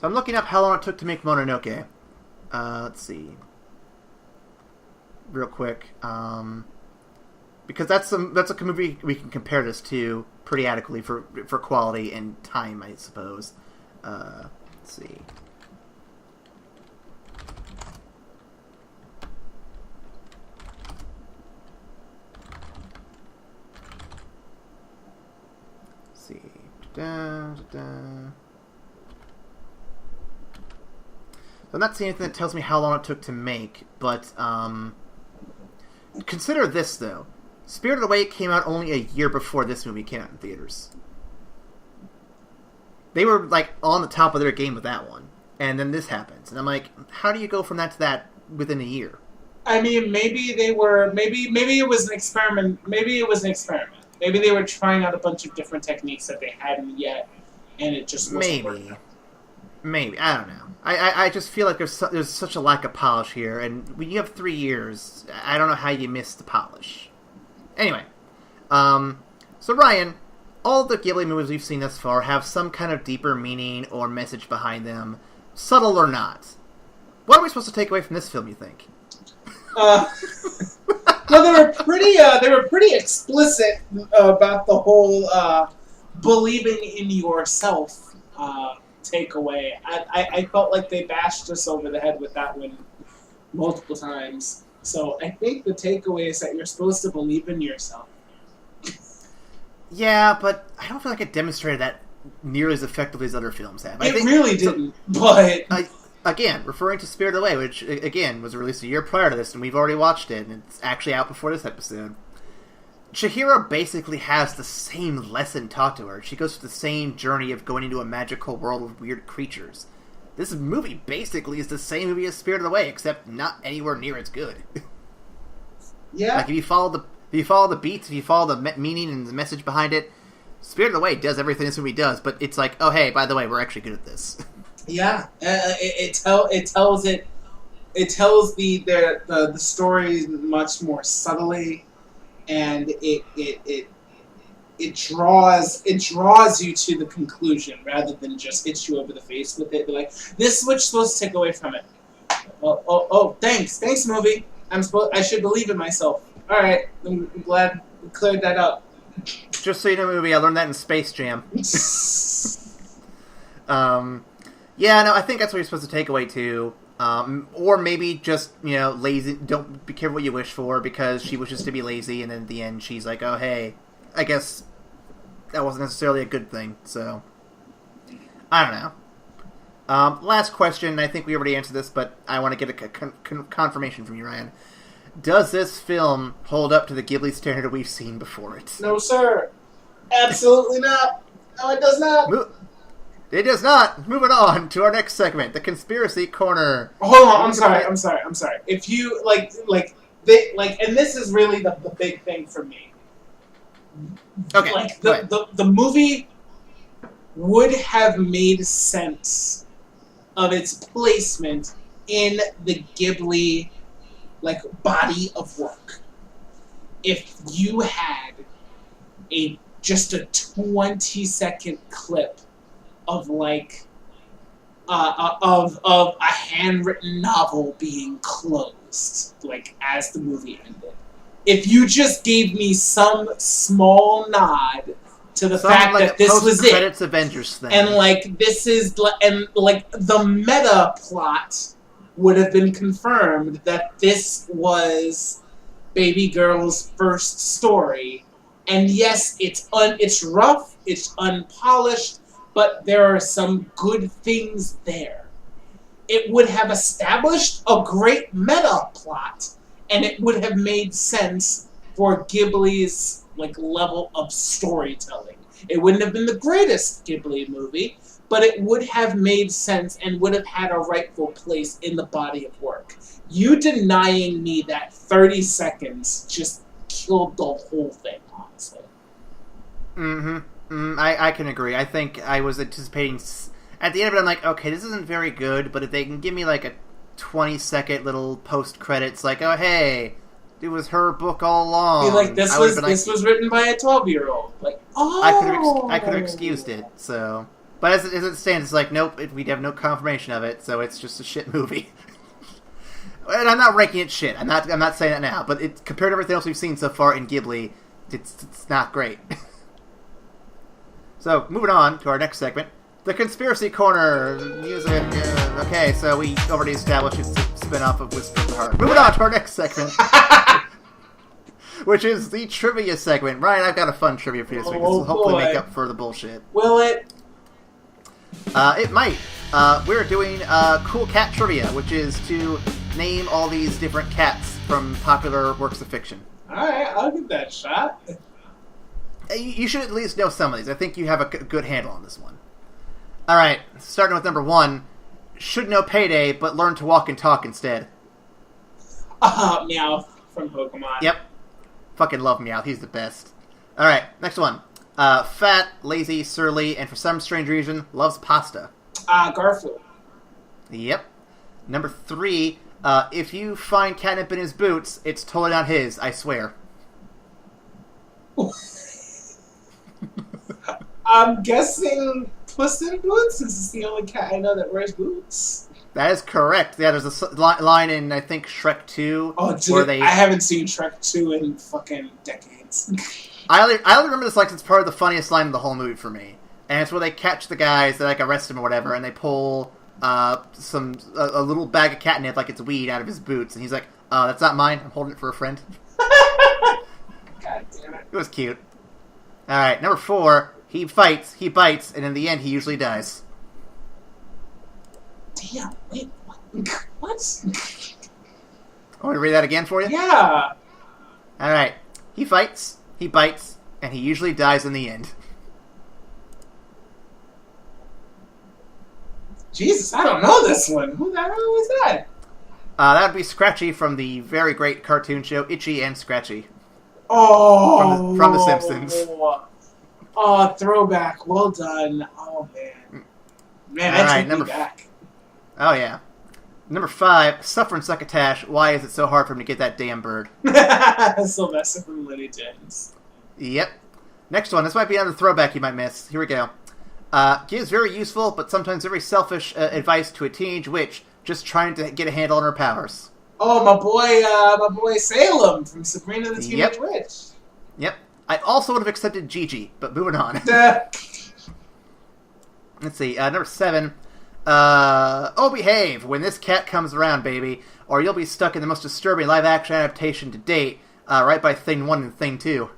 So I'm looking up how long it took to make Mononoke. Let's see. Real quick. Because that's a movie we can compare this to pretty adequately for quality and time, I suppose. Let's see. So I'm not seeing anything that tells me how long it took to make, but consider this though. Spirited Away came out only a year before this movie came out in theaters. They were like on the top of their game with that one, and then this happens, and I'm like, how do you go from that to that within a year? I mean, maybe it was an experiment. Maybe they were trying out a bunch of different techniques that they hadn't yet, and it just wasn't working. Maybe. I don't know. I just feel like there's such a lack of polish here, and when you have 3 years, I don't know how you miss the polish. Anyway, so Ryan, all the Ghibli movies we've seen thus far have some kind of deeper meaning or message behind them, subtle or not. What are we supposed to take away from this film, you think? Well, they were pretty explicit about the whole believing in yourself takeaway. I felt like they bashed us over the head with that one multiple times. So I think the takeaway is that you're supposed to believe in yourself. Yeah, but I don't feel like it demonstrated that nearly as effectively as other films have. It really didn't, but... Again, referring to Spirited Away, which, again, was released a year prior to this, and we've already watched it, and it's actually out before this episode. Chihiro basically has the same lesson taught to her. She goes through the same journey of going into a magical world with weird creatures. This movie basically is the same movie as Spirited Away, except not anywhere near as good. Yeah. Like, if you follow the beats, if you follow the meaning and the message behind it, Spirited Away does everything this movie does, but it's like, oh hey, by the way, we're actually good at this. Yeah, it tells the story much more subtly, and it draws you to the conclusion rather than just hits you over the face with it. They're like, this is what you're supposed to take away from it. Oh, thanks movie. I should believe in myself. All right, I'm glad we cleared that up. Just so you know, movie, I learned that in Space Jam. Yeah, no, I think that's what you're supposed to take away too. Or maybe just, lazy. Don't be careful what you wish for, because she wishes to be lazy, and then at the end she's like, oh, hey, I guess that wasn't necessarily a good thing, so I don't know. Last question, I think we already answered this, but I want to get a confirmation from you, Ryan. Does this film hold up to the Ghibli standard we've seen before it? No, sir. Absolutely not. No, it does not. It does not. Moving on to our next segment, the Conspiracy Corner. Hold on, I'm sorry. If you, and this is really the big thing for me. Okay. Like, the movie would have made sense of its placement in the Ghibli, body of work if you had just a 20-second clip of a handwritten novel being closed, as the movie ended. If you just gave me some small nod to the fact that this was it, credits Avengers thing, and the meta plot would have been confirmed that this was Baby Girl's first story, and yes, it's rough, it's unpolished, but there are some good things there. It would have established a great meta plot, and it would have made sense for Ghibli's level of storytelling. It wouldn't have been the greatest Ghibli movie, but it would have made sense and would have had a rightful place in the body of work. You denying me that 30 seconds just killed the whole thing, honestly. I can agree. I think I was anticipating... At the end of it, I'm like, okay, this isn't very good, but if they can give me like a 20-second little post-credits, like, oh, hey, it was her book all along. Be like, this was written by a 12-year-old. Like, oh! I could have excused it, so... But as it stands, it's like, nope, we have no confirmation of it, so it's just a shit movie. And I'm not ranking it shit. I'm not saying that now, but compared to everything else we've seen so far in Ghibli, it's not great. So, moving on to our next segment. The Conspiracy Corner music. Okay, so we already established it's a spin-off of Whisper of the Heart. Moving on to our next segment. Which is the trivia segment. Ryan, I've got a fun trivia for you this week. This will hopefully make up for the bullshit. Will it? It might. We're doing Cool Cat Trivia, which is to name all these different cats from popular works of fiction. Alright, I'll give that a shot. You should at least know some of these. I think you have a good handle on this one. Alright, starting with number 1. Should know Payday, but learn to walk and talk instead. Meowth from Pokemon. Yep. Fucking love Meowth. He's the best. Alright, next one. Fat, lazy, surly, and for some strange reason, loves pasta. Garfield. Yep. Number 3. If you find catnip in his boots, it's totally not his, I swear. I'm guessing Puss in Boots is the only cat I know that wears boots. That is correct. Yeah, there's a line in, I think, Shrek 2. Oh, dude, I haven't seen Shrek 2 in fucking decades. I only remember this like it's probably the funniest line in the whole movie for me. And it's where they catch the guys, they like arrest him or whatever, and they pull a little bag of catnip like it's weed out of his boots, and he's like, that's not mine, I'm holding it for a friend. God damn it. It was cute. Alright, number 4, he fights, he bites, and in the end he usually dies. Damn, wait, what? What? Want me to read that again for you? Yeah. Alright, he fights, he bites, and he usually dies in the end. Jesus, I don't know this one. Who the hell was that? That would be Scratchy from the very great cartoon show Itchy and Scratchy. Oh! From The Simpsons. Oh, throwback. Well done. Oh, man. Man, that took me back. Oh, yeah. Number 5, Suffer and Succotash. Why is it so hard for him to get that damn bird? Sylvester from Looney Tunes. Yep. Next one. This might be another throwback you might miss. Here we go. Gives very useful, but sometimes very selfish advice to a teenage witch just trying to get a handle on her powers. Oh, my boy Salem from Sabrina the Teenage Witch. Yep. I also would have accepted Gigi, but moving on. Let's see. Number 7. Oh, behave when this cat comes around, baby, or you'll be stuck in the most disturbing live-action adaptation to date, right by Thing 1 and Thing 2.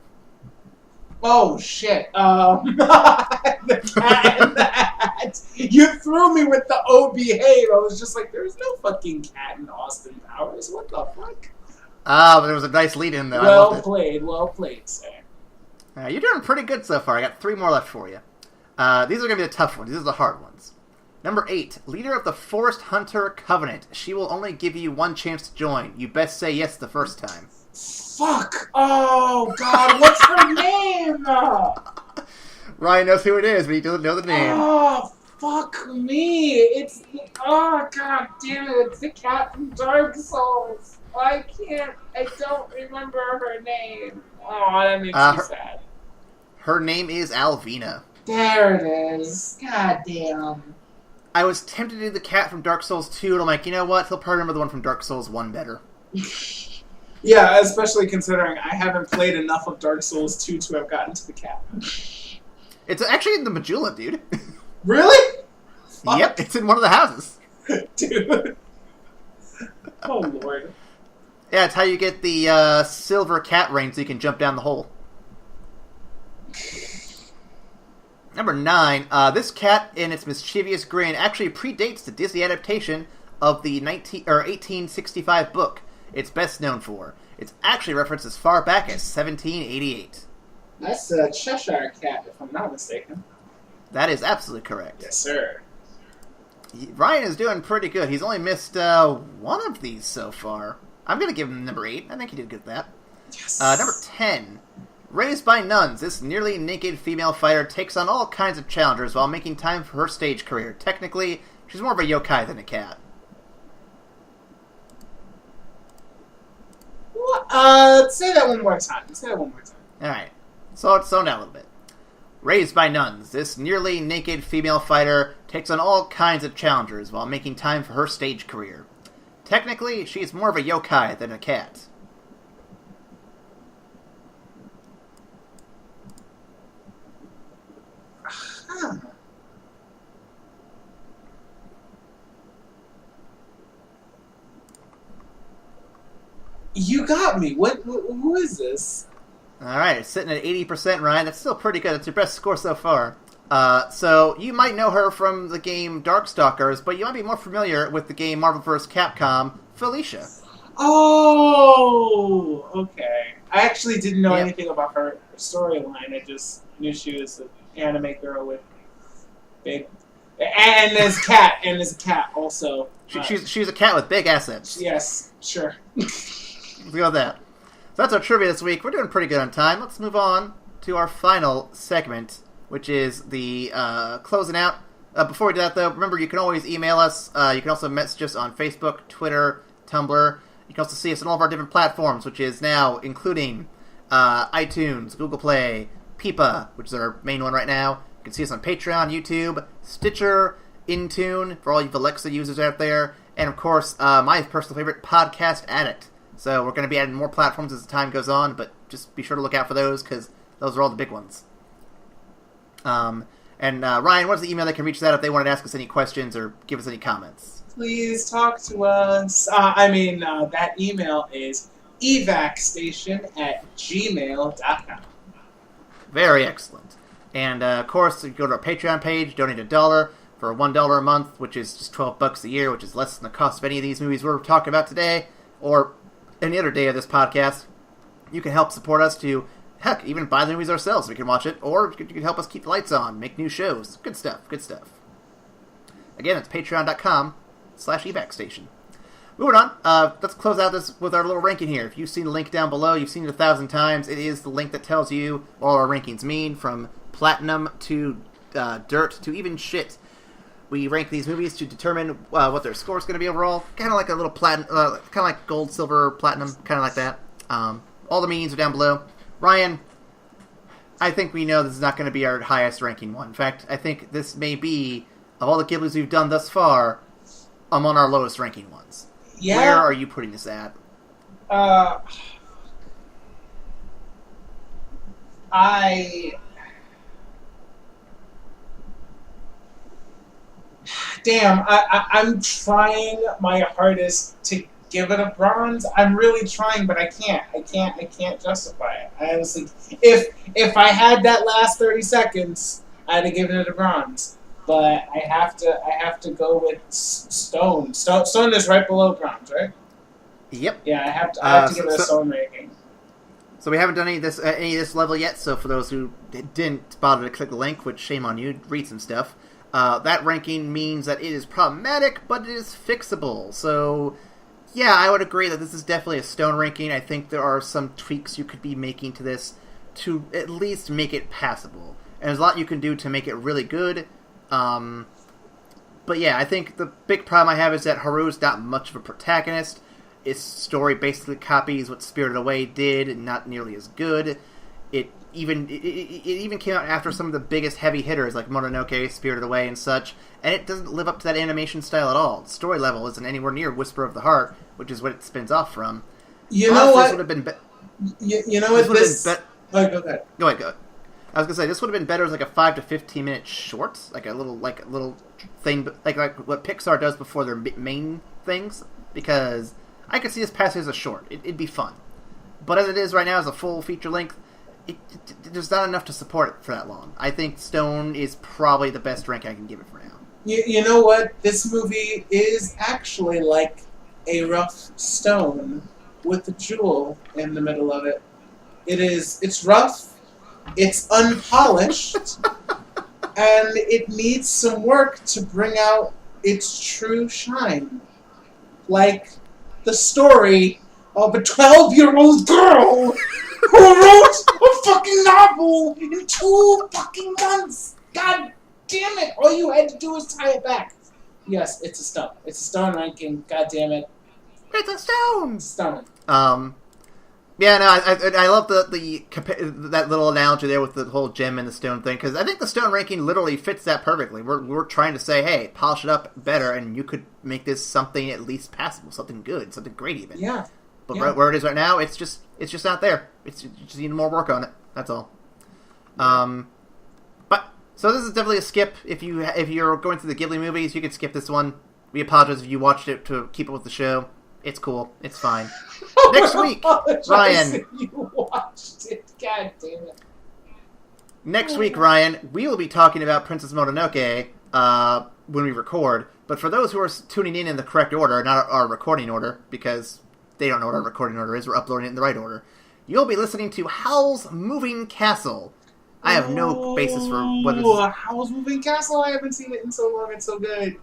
Oh, shit. The cat and that. You threw me with the oh, behave. I was just like, there's no fucking cat in Austin Powers. What the fuck? But there was a nice lead in, though. Well played, sir. You're doing pretty good so far. I got 3 more left for you. These are going to be the tough ones. These are the hard ones. Number 8, leader of the Forest Hunter Covenant. She will only give you one chance to join. You best say yes the first time. Fuck! Oh, God, what's her name? Ryan knows who it is, but he doesn't know the name. Oh, fuck me! Oh, God damn it, it's the cat from Dark Souls. I don't remember her name. Oh, that makes me sad. Her name is Alvina. There it is. God damn. I was tempted to do the cat from Dark Souls 2, and I'm like, you know what? He'll probably remember the one from Dark Souls 1 better. Yeah, especially considering I haven't played enough of Dark Souls 2 to have gotten to the cat. It's actually in the Majula, dude. Really? Fuck. Yep, it's in one of the houses. Dude. Oh, Lord. Yeah, it's how you get the silver cat ring so you can jump down the hole. Number 9, this cat in its mischievous grin actually predates the Disney adaptation of the 1865 book it's best known for. It's actually referenced as far back as 1788. That's a Cheshire cat, if I'm not mistaken. That is absolutely correct. Yes, sir. Ryan is doing pretty good. He's only missed one of these so far. I'm going to give him number 8. I think he did good at that. Yes. Number 10. Raised by nuns, this nearly naked female fighter takes on all kinds of challengers while making time for her stage career. Technically, she's more of a yokai than a cat. Say that one more time. Alright. Slow it down a little bit. Raised by nuns, this nearly naked female fighter takes on all kinds of challengers while making time for her stage career. Technically, she's more of a yokai than a cat. Huh. You got me. Who is this? Alright, it's sitting at 80%, Ryan. That's still pretty good. It's your best score so far. So, you might know her from the game Darkstalkers, but you might be more familiar with the game Marvel vs. Capcom, Felicia. Oh, okay. I actually didn't know anything about her storyline. I just knew she was an anime girl with big... And there's a cat also. She's a cat with big assets. Yes, sure. Let's go with that. So that's our trivia this week. We're doing pretty good on time. Let's move on to our final segment, which is the closing out. Before we do that, though, remember you can always email us. You can also message us on Facebook, Twitter, Tumblr. You can also see us on all of our different platforms, which is now including iTunes, Google Play, Peepa, which is our main one right now. You can see us on Patreon, YouTube, Stitcher, Intune, for all you Alexa users out there, and of course, my personal favorite, Podcast Addict. So we're going to be adding more platforms as the time goes on, but just be sure to look out for those, because those are all the big ones. And Ryan, what's the email they can reach us at if they wanted to ask us any questions or give us any comments? Please talk to us. That email is evacstation@gmail.com. Very excellent. And, of course, you go to our Patreon page, donate $1 for $1 a month, which is just $12 a year, which is less than the cost of any of these movies we're talking about today, or any other day of this podcast. You can help support us to, heck, even buy the movies ourselves so we can watch it, or you can help us keep the lights on, make new shows. Good stuff. Again, it's patreon.com/evacstation. Moving on, let's close out this with our little ranking here. If you've seen the link down below, you've seen it 1,000 times, it is the link that tells you what all our rankings mean, from platinum to dirt to even shit. We rank these movies to determine what their score is going to be overall. Kind of like a little platinum, kind of like gold, silver, platinum, kind of like that. All the meanings are down below. Ryan, I think we know this is not going to be our highest ranking one. In fact, I think this may be, of all the Ghiblis we've done thus far, among our lowest ranking ones. Yeah. Where are you putting this at? I'm trying my hardest to give it a bronze. I'm really trying, but I can't justify it. I honestly, if I had that last 30 seconds, I'd have given it a bronze. But I have to go with Stone. Stone is right below bronze, right? Yep. Yeah, I have to give it a Stone ranking. So we haven't done any of this level yet. So for those who didn't bother to click the link, which shame on you, read some stuff. That ranking means that it is problematic, but it is fixable. So, yeah, I would agree that this is definitely a Stone ranking. I think there are some tweaks you could be making to this to at least make it passable. And there's a lot you can do to make it really good. But yeah, I think the big problem I have is that Haru's not much of a protagonist. Its story basically copies what Spirited Away did, and not nearly as good. It even came out after some of the biggest heavy hitters like Mononoke, Spirited Away, and such, and it doesn't live up to that animation style at all. The story level isn't anywhere near Whisper of the Heart, which is what it spins off from. You know what? Would have been you know what this? Go ahead. Go ahead. I was gonna say this would have been better as like a 5 to 15 minute short, like a little thing, like what Pixar does before their main things. Because I could see this passing as a short. It'd be fun, but as it is right now, as a full feature length, there's not enough to support it for that long. I think Stone is probably the best rank I can give it for now. You know what? This movie is actually like a rough stone with a jewel in the middle of it. It's rough, It's unpolished, and it needs some work to bring out its true shine. Like the story of a 12-year-old girl who wrote a fucking novel in 2 fucking months. God damn it! All you had to do was tie it back. Yes, it's a stone. It's a stone ranking. God damn it. It's a stone! Stone. Yeah, no, I love that little analogy there with the whole gem and the stone thing, because I think the stone ranking literally fits that perfectly. We're trying to say, hey, polish it up better, and you could make this something at least passable, something good, something great even. Yeah. But right where it is right now, it's just not there. You just need more work on it. That's all. But so this is definitely a skip. If you're going through the Ghibli movies, you can skip this one. We apologize if you watched it to keep up with the show. It's cool. It's fine. Next week, Ryan. You watched it. God damn it. Next week, Ryan, we will be talking about Princess Mononoke when we record. But for those who are tuning in the correct order, not our recording order, because they don't know what our recording order is, we're uploading it in the right order. You'll be listening to Howl's Moving Castle. I have no basis for what it is. Howl's Moving Castle? I haven't seen it in so long. It's so good.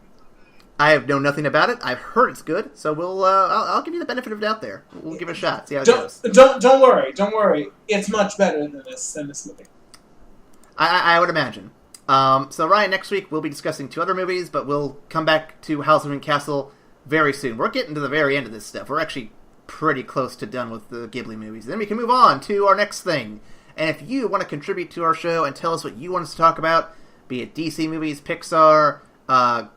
I have known nothing about it. I've heard it's good, so we'll. I'll give you the benefit of the doubt there. We'll give it a shot. See how it goes. Don't worry. It's much better than this movie. I would imagine. So Ryan, next week we'll be discussing 2 other movies, but we'll come back to Howl's Moving Castle very soon. We're getting to the very end of this stuff. We're actually pretty close to done with the Ghibli movies. Then we can move on to our next thing. And if you want to contribute to our show and tell us what you want us to talk about, be it DC movies, Pixar,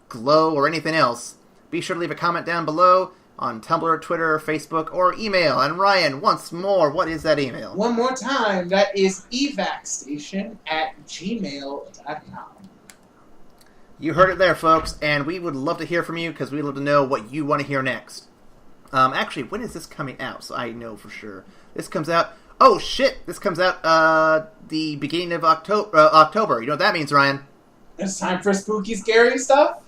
Glow, or anything else, be sure to leave a comment down below on Tumblr, Twitter, Facebook, or email. And Ryan, once more, what is that email? One more time, that is evacstation@gmail.com. You heard it there, folks, and we would love to hear from you because we'd love to know what you want to hear next. Actually, when is this coming out? So I know for sure. This comes out... Oh, shit! This comes out the beginning of October. You know what that means, Ryan? It's time for spooky, scary stuff?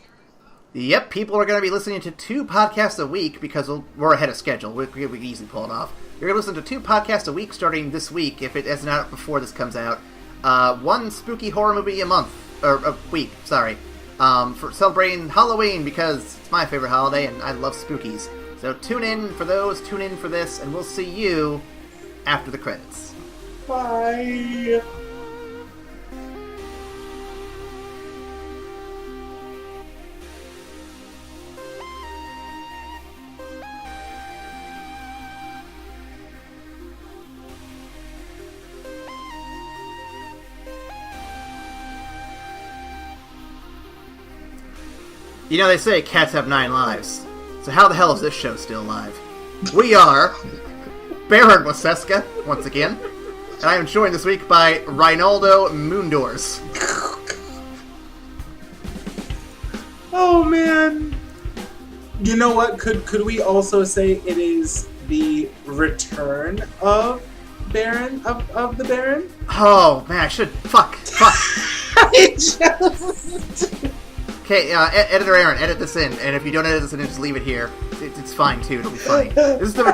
Yep, people are going to be listening to 2 podcasts a week because we're ahead of schedule. We can easily pull it off. You're going to listen to 2 podcasts a week starting this week, if it isn't out before this comes out. 1 spooky horror movie a month, or a week, sorry. For celebrating Halloween because it's my favorite holiday and I love spookies. So tune in for those, tune in for this, and we'll see you after the credits. Bye. You know, they say cats have 9 lives. So how the hell is this show still alive? We are Baron Waseska, once again. And I am joined this week by Reinaldo Moondors. Oh, man. You know what? Could we also say it is the return of Baron, of the Baron? Oh, man, I should... Fuck. I just... Okay, editor Aaron, edit this in, and if you don't edit this in, just leave it here. It's fine too. It'll be funny. This is the